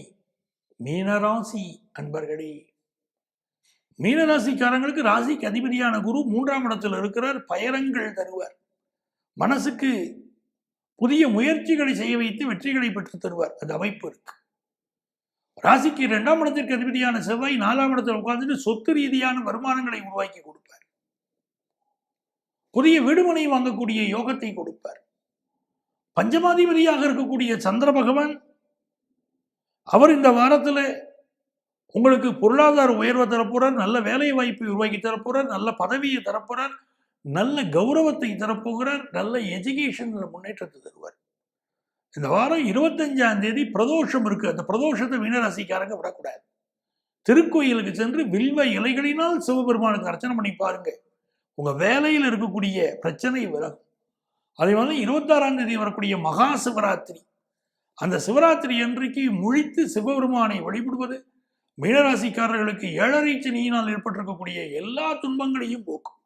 மீனராசி அன்பர்களே, மீனராசிக்காரங்களுக்கு ராசிக்கு அதிபதியான குரு 3ஆம் இடத்தில் இருக்கிறார். பயணங்கள் தருவார். மனசுக்கு புதிய முயற்சிகளை செய்ய வைத்து வெற்றிகளை பெற்று தருவார். அந்த அமைப்பு இருக்கு. ராசிக்கு 2ஆம் இடத்திற்கு அதிபதியான செவ்வாய் 4ஆம் இடத்தில் உட்கார்ந்துட்டு சொத்து ரீதியான வருமானங்களை உருவாக்கி கொடுப்பார். புதிய வீடுமனை வாங்கக்கூடிய யோகத்தை கொடுப்பார். பஞ்சமாதிபதியாக இருக்கக்கூடிய சந்திர பகவான் அவர் இந்த வாரத்துல உங்களுக்கு பொருளாதார உயர்வை தரப்போறார், நல்ல வேலை வாய்ப்பை உருவாக்கி தரப்போறார், நல்ல பதவியை தரப்போறார், நல்ல கௌரவத்தை தரப்போகிறார், நல்ல எஜுகேஷன் முன்னேற்றத்தை தருவார். இந்த வாரம் 25ஆம் தேதி பிரதோஷம் இருக்கு. அந்த பிரதோஷத்தை மீனராசிக்காரங்க விடக்கூடாது. திருக்கோயிலுக்கு சென்று வில்வ இலைகளினால் சிவபெருமானுக்கு அர்ச்சனை பண்ணி பாருங்க. உங்க வேலையில் இருக்கக்கூடிய பிரச்சனை விலகும். அதே மாதிரி 26ஆம் தேதி வரக்கூடிய மகா சிவராத்திரி, அந்த சிவராத்திரி அன்றைக்கு முழித்து சிவபெருமானை வழிபடுவது மீனராசிக்காரர்களுக்கு 7.5 சனியினால் ஏற்பட்டிருக்கக்கூடிய எல்லா துன்பங்களையும் போக்கும்.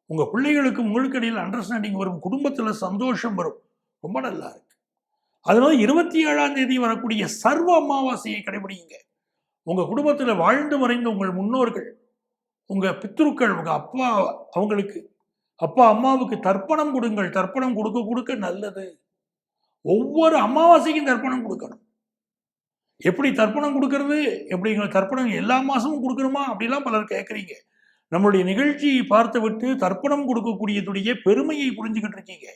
உங்க பிள்ளைகளுக்கு உங்களுக்கு இடையில் அண்டர்ஸ்டாண்டிங் வரும், குடும்பத்துல சந்தோஷம் வரும். ரொம்ப நல்லா இருக்கு. அதனால 27ஆம் தேதி வரக்கூடிய சர்வ அமாவாசையை கடைபிடிங்க. உங்க குடும்பத்துல வாழ்ந்து மறைந்த உங்கள் முன்னோர்கள், உங்க பித்ருக்கள், உங்க அப்பா, அவங்களுக்கு அப்பா அம்மாவுக்கு தர்ப்பணம் கொடுங்கள். தர்ப்பணம் கொடுக்க கொடுக்க நல்லது. ஒவ்வொரு அமாவாசைக்கும் தர்ப்பணம் கொடுக்கணும். எப்படி தர்ப்பணம் கொடுக்கறது, எப்படிங்கிற தர்ப்பணம் எல்லா மாசமும் கொடுக்கணுமா அப்படிலாம் பலர் கேட்குறீங்க. நம்மளுடைய நிகழ்ச்சியை பார்த்து விட்டு தர்ப்பணம் கொடுக்கக்கூடியதுடைய பெருமையை புரிஞ்சுக்கிட்டு இருக்கீங்க,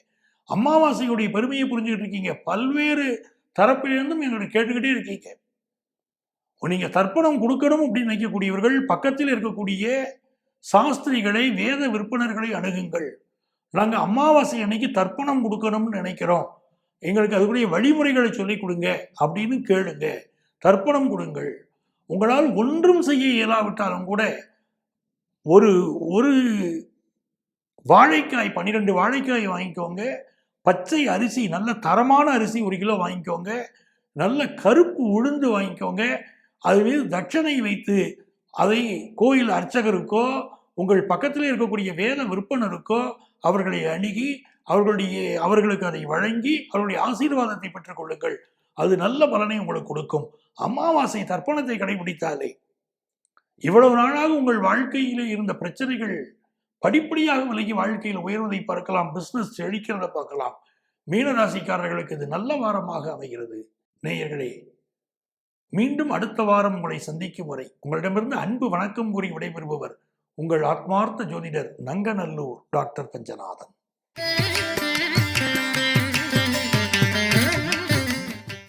அமாவாசையுடைய பெருமையை புரிஞ்சுக்கிட்டு இருக்கீங்க. பல்வேறு தரப்பிலிருந்தும் எங்களை கேட்டுக்கிட்டே இருக்கீங்க. நீங்க தர்ப்பணம் கொடுக்கணும் அப்படின்னு நினைக்கக்கூடியவர்கள் பக்கத்தில் இருக்கக்கூடிய சாஸ்திரிகளை, வேத விற்பனர்களை அணுகுங்கள். நாங்க அமாவாசை அன்னைக்கு தர்ப்பணம் கொடுக்கணும்னு நினைக்கிறோம், எங்களுக்கு அதுக்குரிய வழிமுறைகளை சொல்லிக் கொடுங்க அப்படின்னு கேளுங்க. தர்ப்பணம் கொடுங்கள். உங்களால் ஒன்றும் செய்ய இயலாவிட்டாலும் கூட ஒரு ஒரு வாழைக்காய், 12 வாழைக்காய் வாங்கிக்கோங்க. பச்சை அரிசி, நல்ல தரமான அரிசி 1 கிலோ வாங்கிக்கோங்க. நல்ல கருப்பு உளுந்து வாங்கிக்கோங்க. அது மீது தட்சணை வைத்து அதை கோயில் அர்ச்சகருக்கோ உங்கள் பக்கத்தில் இருக்கக்கூடிய வேத விற்பனருக்கோ அவர்களை அணுகி அவர்களுக்கு அதை வழங்கி அவர்களுடைய ஆசீர்வாதத்தை பெற்றுக் கொள்ளுங்கள். அது நல்ல பலனை உங்களுக்கு கொடுக்கும். அமாவாசை தர்ப்பணத்தை கடைபிடித்தாலே இவ்வளவு நாளாக உங்கள் வாழ்க்கையிலே இருந்த பிரச்சனைகள் படிப்படியாக விலகி வாழ்க்கையில் உயர்வதை பார்க்கலாம். பிசினஸ் செழிக்கிறத பார்க்கலாம். மீனராசிக்காரர்களுக்கு இது நல்ல வாரமாக அமைகிறது. நேயர்களே, மீண்டும் அடுத்த வாரம் உங்களை சந்திக்கும் வரை உங்களிடமிருந்து அன்பு வணக்கம் கூறி விடைபெறுபவர் உங்கள் ஆத்மார்த்த ஜோதிடர் நங்கநல்லூர் டாக்டர் பஞ்சநாதன்.